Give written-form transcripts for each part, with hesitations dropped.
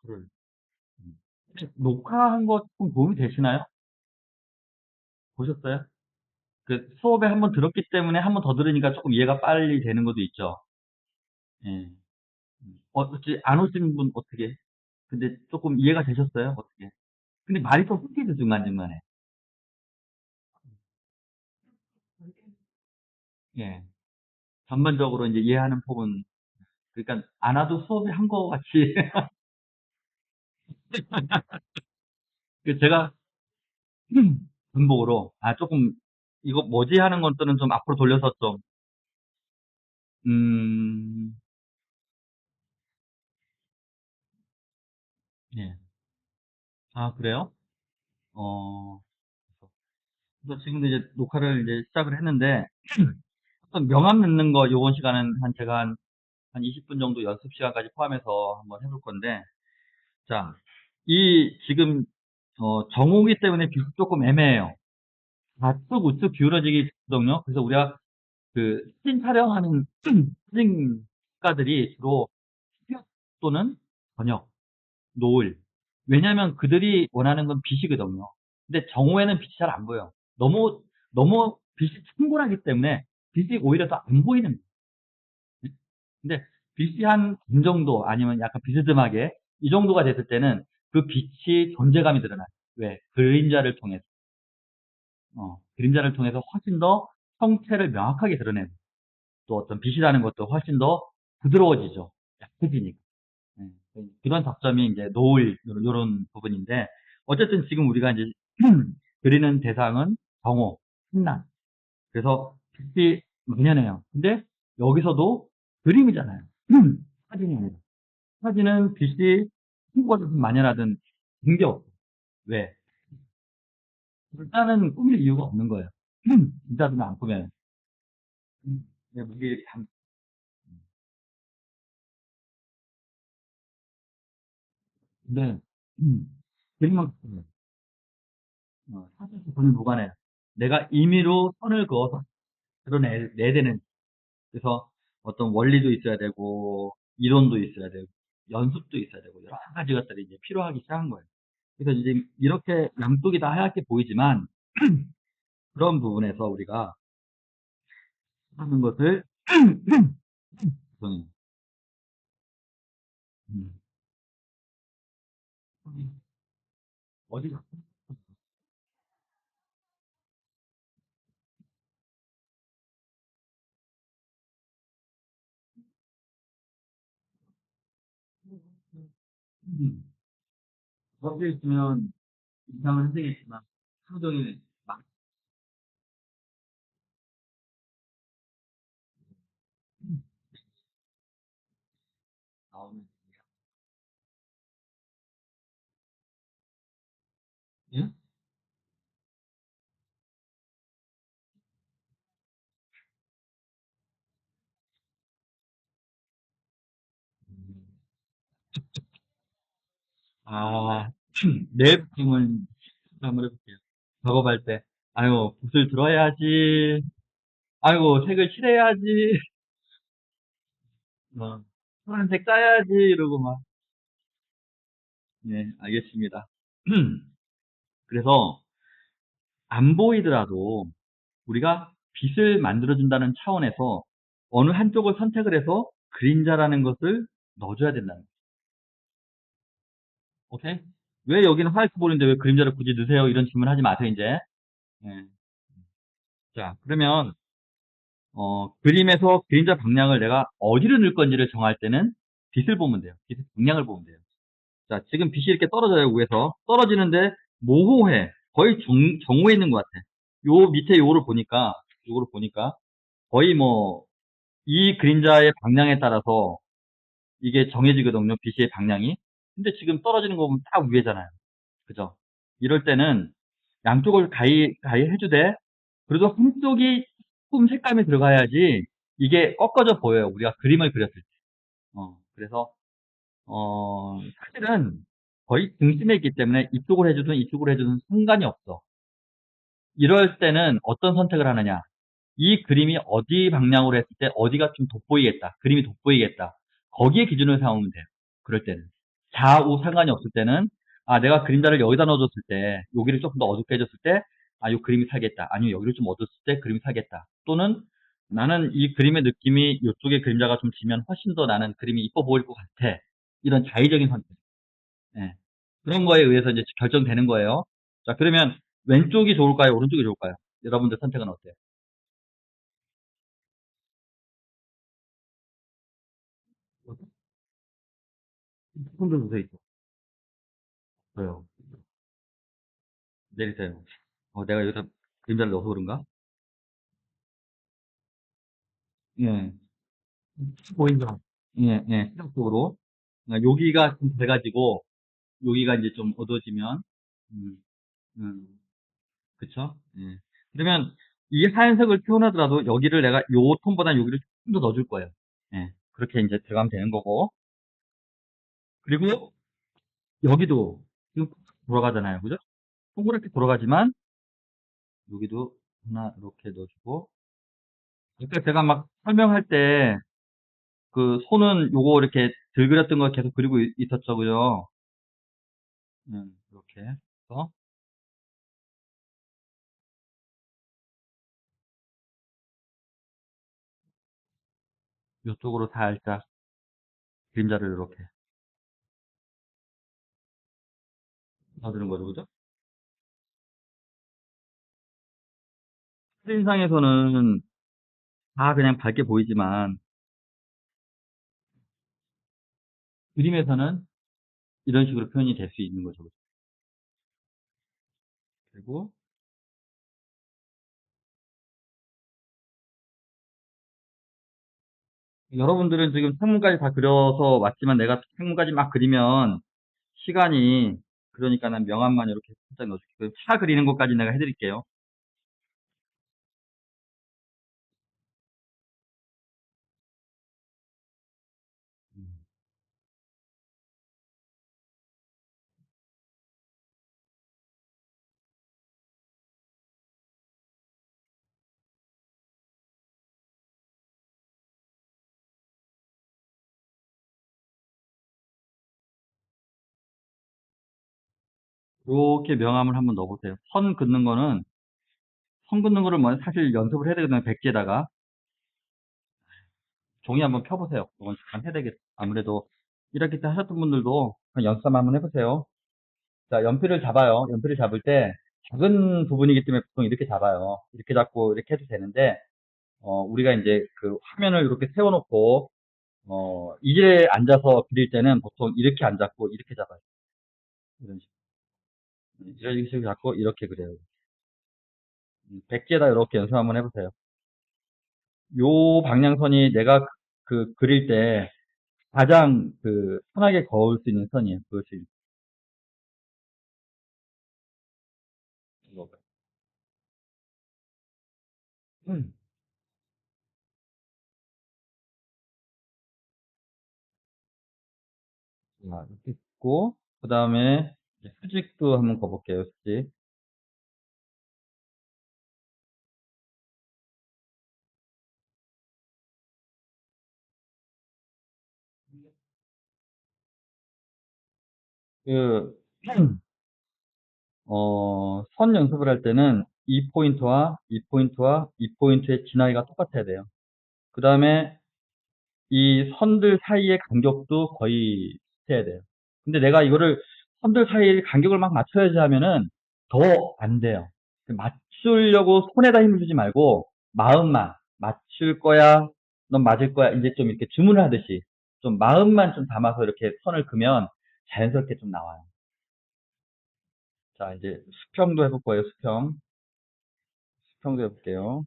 그를. 녹화한 거 좀 도움이 되시나요? 보셨어요? 그 수업에 한번 들었기 때문에 한번 더 들으니까 조금 이해가 빨리 되는 것도 있죠. 예. 어떻게 안 오신 분 어떻게? 근데 조금 이해가 되셨어요? 어떻게? 근데 말이 또 끊기죠, 중간중간에. 예. 전반적으로 이제 이해하는 부분, 그러니까 안 와도 수업에 한 거 같이. 그 제가 반복으로, 조금, 이거 뭐지 하는 것들은 좀 앞으로 돌려서 좀, 음, 예. 그래요? 어, 그래서 지금도 이제 녹화를 이제 시작을 했는데, 어떤 명암 넣는 거, 요번 시간은 제가 한 20분 정도 연습 시간까지 포함해서 한번 해볼 건데, 자, 지금, 정오기 때문에 빛이 조금 애매해요. 좌측, 우측 기울어지기거든요. 그래서 우리가 그 사진 촬영하는 사진가들이 주로 새벽 또는 저녁, 노을. 왜냐하면 그들이 원하는 건 빛이거든요. 근데 정오에는 빛이 잘 안 보여. 너무 빛이 충분하기 때문에 빛이 오히려 더 안 보이는 거예요. 근데 빛이 한 반 정도 아니면 약간 비스듬하게 이 정도가 됐을 때는 그 빛이 존재감이 드러나요. 왜? 그림자를 통해서 훨씬 더 형체를 명확하게 드러내는 또 어떤 빛이라는 것도 훨씬 더 부드러워지죠. 약해지니까. 네. 그런 접점이 이제 노을, 요런 부분인데, 어쨌든 지금 우리가 이제 그리는 대상은 정오, 한낮. 그래서 빛이 만연해요. 근데 여기서도 그림이잖아요. 사진이 아니라. 사진은 빛이 풍부하든 만연하든 관계 없어. 왜? 일단은 꾸밀 이유가 없는 거예요. 진짜든 안 꾸며요. 왜 무게 이렇게 근데, 그림만 꾸며요. 사실 그건 무관해요. 내가 임의로 선을 그어서 드러내야 되는, 그래서 어떤 원리도 있어야 되고, 이론도 있어야 되고, 연습도 있어야 되고, 여러 가지 것들이 이제 필요하기 시작한 거예요. 그래서 이제 이렇게 양쪽이 다 하얗게 보이지만, 그런 부분에서 우리가 하는 것을, 죄송해요. 음, 어디가, 거기에 있으면 이상은 생기겠지만, 하루 종일 막 나오는, 예? 아, 내 부팅을 한번 해볼게요. 작업할 때, 아유, 붓을 들어야지. 아이고, 색을 칠해야지. 뭐, 파란색 짜야지. 이러고 막. 네, 알겠습니다. 그래서 안 보이더라도 우리가 빛을 만들어준다는 차원에서 어느 한쪽을 선택을 해서 그림자라는 것을 넣어줘야 된다는 거예요. 오케이? 왜 여기는 화이트보드인데 왜 그림자를 굳이 넣으세요? 이런 질문 하지 마세요, 이제. 예. 자, 그러면 그림에서 그림자 방향을 내가 어디로 넣을 건지를 정할 때는 빛을 보면 돼요. 빛의 방향을 보면 돼요. 자, 지금 빛이 이렇게 떨어져요, 위에서. 떨어지는데 모호해. 거의 정오에 있는 것 같아. 요 밑에 요거를 보니까 거의 뭐, 이 그림자의 방향에 따라서 이게 정해지거든요, 빛의 방향이. 근데 지금 떨어지는 거 보면 딱 위에잖아요. 그죠? 이럴 때는 양쪽을 가히 해주되, 그래도 한쪽이 조금 색감이 들어가야지 이게 꺾어져 보여요. 우리가 그림을 그렸을 때. 그래서, 사실은 거의 중심에 있기 때문에 이쪽으로 해주든 이쪽으로 해주든 상관이 없어. 이럴 때는 어떤 선택을 하느냐. 이 그림이 어디 방향으로 했을 때 어디가 좀 돋보이겠다. 그림이 돋보이겠다. 거기에 기준을 삼으면 돼요. 그럴 때는. 좌우 상관이 없을 때는, 아, 내가 그림자를 여기다 넣어줬을 때, 여기를 조금 더 어둡게 해줬을 때, 아, 요 그림이 살겠다. 아니면 여기를 좀 어둡을 때 그림이 살겠다. 또는 나는 이 그림의 느낌이 이쪽에 그림자가 좀 지면 훨씬 더 나는 그림이 이뻐 보일 것 같아. 이런 자의적인 선택. 예. 그런 거에 의해서 이제 결정되는 거예요. 자, 그러면 왼쪽이 좋을까요? 오른쪽이 좋을까요? 여러분들 선택은 어때요? 손들 보세요. 저요. 내리세요. 내가 여기다 그림자를 넣어서 그런가? 예. 보인다. 예, 예. 시각적으로. 여기가 좀 돼가지고, 여기가 이제 좀 어두워지면, 음, 음, 그쵸? 예. 그러면 이 하얀색을 표현하더라도 여기를 내가 요 톤보다 여기를 좀 더 넣어줄 거예요. 예. 그렇게 이제 들어가면 되는 거고. 그리고 여기도 지금 돌아가잖아요. 그죠? 동그랗게 돌아가지만 여기도 하나 이렇게 넣어주고. 그러니까 제가 막 설명할 때 그 손은 요거 이렇게 들 그렸던 거 계속 그리고 있었죠. 그죠? 이렇게 해서 이쪽으로 살짝 그림자를 이렇게 넣어주는 거죠. 그죠? 사진상에서는 다 그냥 밝게 보이지만 그림에서는 이런 식으로 표현이 될 수 있는 거죠. 그리고 여러분들은 지금 창문까지 다 그려서 왔지만 내가 창문까지 막 그리면 시간이, 그러니까 난 명암만 이렇게 살짝 넣어줄게요. 차 그리는 것까지 내가 해드릴게요. 이렇게 명암을 한번 넣어보세요. 선 긋는 거를 뭐 사실 연습을 해야 되거든요. 백지에다가. 종이 한번 펴보세요. 이건 잠깐 해야 되겠, 아무래도 1학기 때 하셨던 분들도 그냥 연습 한번 해보세요. 자, 연필을 잡아요. 연필을 잡을 때 작은 부분이기 때문에 보통 이렇게 잡아요. 이렇게 잡고 이렇게 해도 되는데, 우리가 이제 그 화면을 이렇게 세워놓고, 이제 앉아서 그릴 때는 보통 이렇게 안 잡고 이렇게 잡아요. 이런 식으로. 이런 식으로 잡고 이렇게 그려요. 백지에다 이렇게 연습 한번 해보세요. 요 방향선이 내가 그릴 때 가장 편하게 그을 수 있는 선이에요. 그것이. 이거. 음. 자, 이렇게 있고, 그 다음에 수직도 한번 그어볼게요. 수직. 그, 선 연습을 할 때는 이 포인트와 이 포인트와 이 포인트의 진하기가 똑같아야 돼요. 그 다음에 이 선들 사이의 간격도 거의 비슷해야 돼요. 근데 내가 이거를 선들 사이의 간격을 막 맞춰야지 하면은 더 안 돼요. 맞추려고 손에다 힘을 주지 말고 마음만 맞출 거야, 넌 맞을 거야. 이제 좀 이렇게 주문을 하듯이 좀 마음만 좀 담아서 이렇게 선을 그면 자연스럽게 좀 나와요. 자, 이제 수평도 해볼 거예요. 수평도 해볼게요.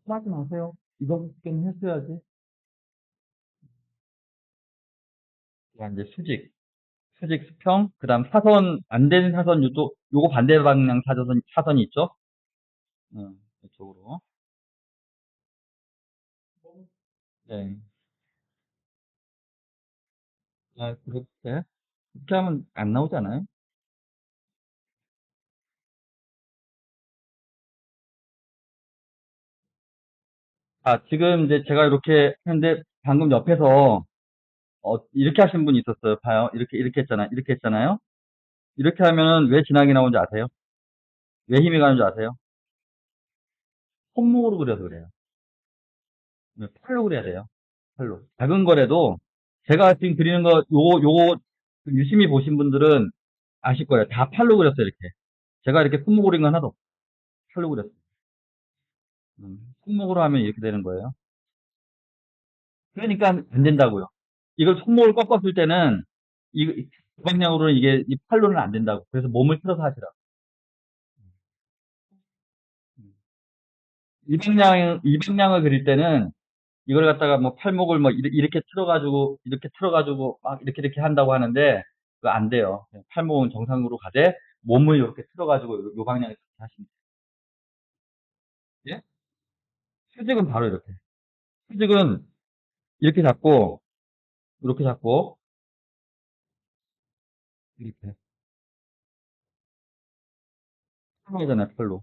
하지 마세요. 이거밖에 했어야지. 자, 이제 수직 수평, 그 다음 사선, 안 되는 사선, 요거 반대 방향 사선이 있죠? 이쪽으로. 네. 아, 그렇게 하면 안 나오잖아요. 아, 지금 이제 제가 이렇게 했는데 방금 옆에서 이렇게 하신 분이 있었어요. 봐요. 이렇게 했잖아요. 이렇게 했잖아요. 이렇게 하면은 왜 진하게 나오는지 아세요? 왜 힘이 가는 줄 아세요? 손목으로 그려서 그래요. 네, 팔로 그려야 돼요. 팔로. 작은 거라도 제가 지금 그리는 거 요거 유심히 보신 분들은 아실 거예요. 다 팔로 그렸어요, 이렇게. 제가 이렇게 손목으로 그린 건 하나도 없어요. 팔로 그렸어요. 손목으로 하면 이렇게 되는 거예요. 그러니까 안 된다고요. 이걸 손목을 꺾었을 때는 이 방향으로는 이게 이 팔로는 안 된다고. 그래서 몸을 틀어서 하시라고. 이 방향을 그릴 때는 이걸 갖다가 뭐 팔목을 뭐 이렇게 틀어가지고 막 이렇게 한다고 하는데 그거 안 돼요. 그냥 팔목은 정상으로 가되 몸을 이렇게 틀어가지고 요 방향에 하시면 돼요. 예? 수직은 바로 이렇게. 수직은 이렇게 잡고 이렇게 잡고 이렇게 팔로잖아요, 팔로.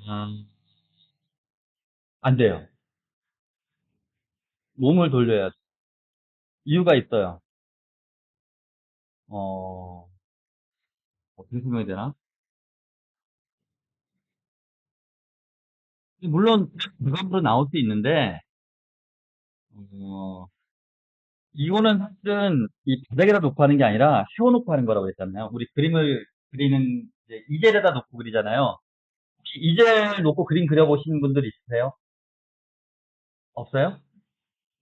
아, 안 돼요. 몸을 돌려야 돼. 이유가 있어요. 어, 어떻게 설명해야 되나? 물론 부감으로 나올 수 있는데 어, 이거는 사실은 이 바닥에다 놓고 하는 게 아니라 세워놓고 하는 거라고 했잖아요. 우리 그림을 그리는 이제 이젤에다 놓고 그리잖아요. 혹시 이젤 놓고 그림 그려보신 분들 있으세요? 없어요?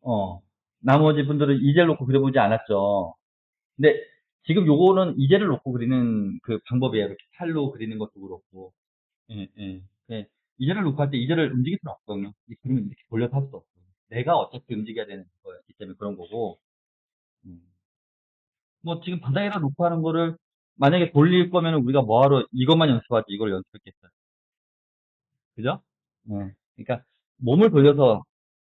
어. 나머지 분들은 이젤 놓고 그려보지 않았죠. 근데 지금 요거는 이젤을 놓고 그리는 그 방법이에요. 이렇게 팔로 그리는 것도 그렇고. 예, 예. 예. 이젤을 놓고 할 때 이젤을 움직일 수는 없거든요. 이 그림을 이렇게 돌려서 할 수도 없고. 내가 어차피 움직여야 되는 거였기 때문에 그런 거고. 음. 뭐 지금 바닥에다 놓고 하는 거를 만약에 돌릴 거면 우리가 뭐하러 이것만 연습하지 이걸 연습했겠어요. 그죠? 그러니까 몸을 돌려서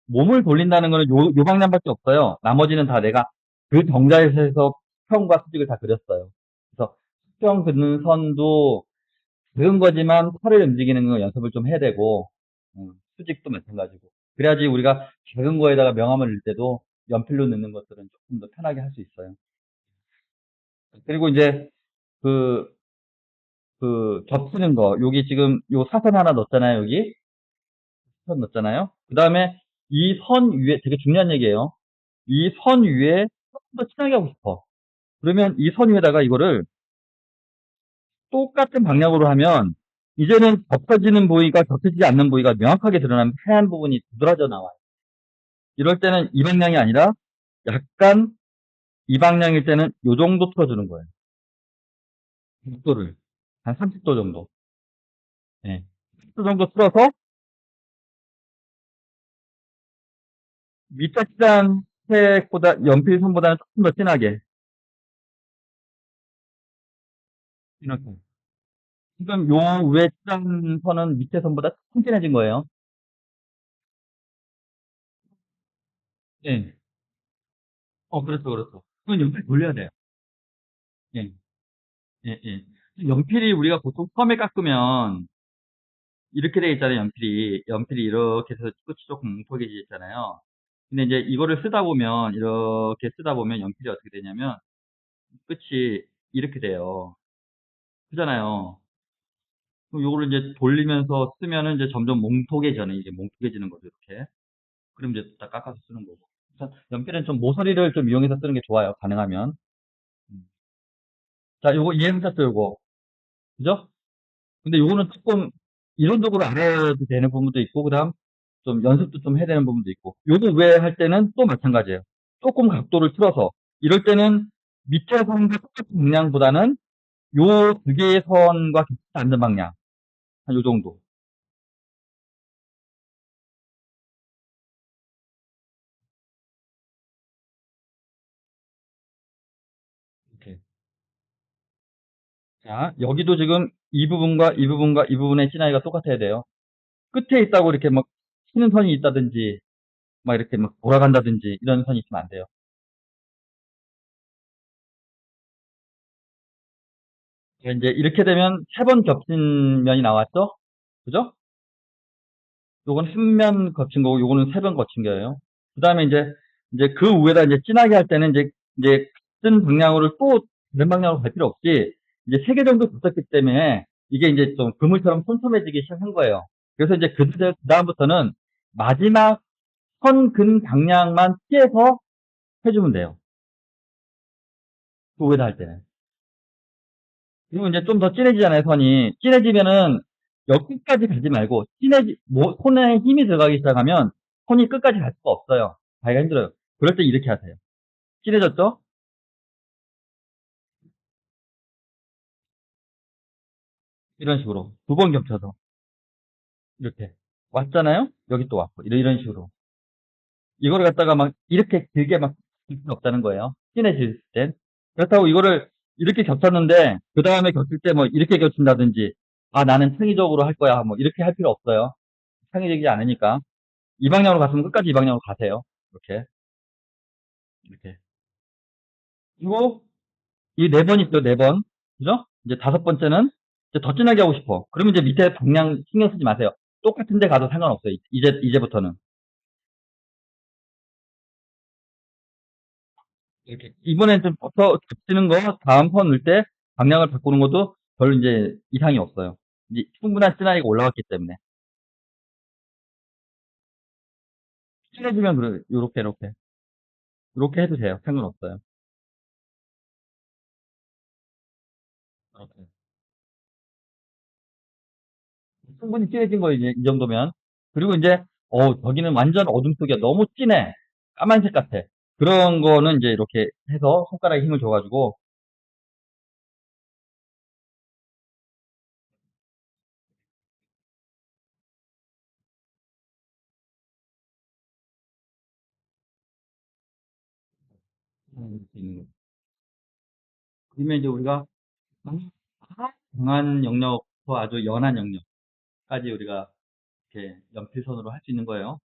몸을 돌린다는 거는 요 방향밖에 없어요. 나머지는 다 내가 그 정자에서 수평과 수직을 다 그렸어요. 그래서 수평 긋는 선도 그은 거지만 팔을 움직이는 거 연습을 좀 해야 되고 수직도 마찬가지고 그래야지 우리가 작은 거에다가 명암을 넣을 때도 연필로 넣는 것들은 조금 더 편하게 할 수 있어요. 그리고 이제 그 겹치는 거, 여기 지금 요 사선 하나 넣었잖아요, 여기. 사선 넣었잖아요. 그 다음에 이 선 위에, 되게 중요한 얘기예요. 이 선 위에 조금 더 진하게 하고 싶어. 그러면 이 선 위에다가 이거를 똑같은 방향으로 하면, 이제는 겹쳐지는 부위가 겹쳐지지 않는 부위가 명확하게 드러나면 하얀 부분이 두드러져 나와요. 이럴 때는 이 방향이 아니라 약간 이 방향일 때는 요 정도 틀어주는 거예요. 6도를. 한 30도 정도. 네. 30도 정도 틀어서 밑에 칠한 색보다 연필 선보다는 조금 더 진하게 이렇게 지금 요 위에 칠한 선은 밑에 선보다 조금 진해진 거예요. 예. 그렇죠, 그렇죠. 그건 연필 돌려야 돼요. 예, 예, 예. 연필이 우리가 보통 처음에 깎으면 이렇게 돼 있잖아요, 연필이 이렇게 해서 끝이 조금 뭉툭해져 있잖아요. 근데 이제 이거를 쓰다 보면, 이렇게 쓰다 보면 연필이 어떻게 되냐면 끝이 이렇게 돼요. 그잖아요. 그럼 요거를 이제 돌리면서 쓰면은 이제 점점 뭉툭해져요. 이게 뭉툭해지는 거죠, 이렇게. 그럼 이제 딱 깎아서 쓰는 거고. 그래서 연필은 좀 모서리를 좀 이용해서 쓰는 게 좋아요, 가능하면. 음. 자, 요거 이해하셨죠, 요거. 그죠? 근데 요거는 조금 이론적으로 알아야 되는 부분도 있고, 그 다음 좀 연습도 좀 해야 되는 부분도 있고. 요거 외에 할 때는 또 마찬가지예요. 조금 각도를 틀어서. 이럴 때는 밑에 선과 똑같은 방향보다는 요 두 개의 선과 겹치지 않는 방향. 한 요 정도. 자, 여기도 지금 이 부분과 이 부분과 이 부분의 진하기가 똑같아야 돼요. 끝에 있다고 이렇게 막 튀는 선이 있다든지, 막 이렇게 막 돌아간다든지, 이런 선이 있으면 안 돼요. 자, 이제 이렇게 되면 세 번 겹친 면이 나왔죠? 그죠? 요건 한 면 겹친 거고, 요거는 세 번 겹친 거예요. 그 다음에 이제 그 위에다 이제 진하게 할 때는 이제 같은 방향으로 또 다른 방향으로 갈 필요 없이, 이제 세 개 정도 붙었기 때문에 이게 이제 좀 그물처럼 촘촘해지기 시작한 거예요. 그래서 이제 다음부터는 마지막 선 근 방향만 피해서 해주면 돼요. 그 위에다 할 때는. 그리고 이제 좀 더 진해지잖아요, 선이. 진해지면은 여 끝까지 가지 말고, 손에 힘이 들어가기 시작하면 손이 끝까지 갈 수가 없어요. 가기가 힘들어요. 그럴 때 이렇게 하세요. 진해졌죠? 이런 식으로. 두 번 겹쳐서. 이렇게. 왔잖아요? 여기 또 왔고. 이런 식으로. 이거를 갖다가 막 이렇게 길게 막 길 수는 없다는 거예요. 진해질 땐. 그렇다고 이거를 이렇게 겹쳤는데, 그 다음에 겹칠 때 뭐 이렇게 겹친다든지, 아, 나는 창의적으로 할 거야. 뭐 이렇게 할 필요 없어요. 창의적이지 않으니까. 이 방향으로 갔으면 끝까지 이 방향으로 가세요. 이렇게, 이렇게. 그리고 이 네 번 있죠, 네 번. 그죠? 이제 다섯 번째는 이제 더 진하게 하고 싶어. 그러면 이제 밑에 방향 신경 쓰지 마세요. 똑같은 데 가도 상관없어요. 이제부터는. 이렇게. 이번엔 좀 더 겹치는 거, 다음 번 넣을 때 방향을 바꾸는 것도 별로 이제 이상이 없어요. 이제 충분한 진하기가 올라왔기 때문에. 진해지면 그래, 요렇게 해도 돼요. 상관없어요. 이렇게. 충분히 진해진 거 이제 이 정도면. 그리고 이제 저기는 완전 어둠 속이야. 너무 진해. 까만색 같아. 그런 거는 이제 이렇게 해서 손가락에 힘을 줘가지고 할 수 있는 거. 그러면 이제 우리가 강한 영역부터 아주 연한 영역까지 우리가 이렇게 연필선으로 할 수 있는 거예요.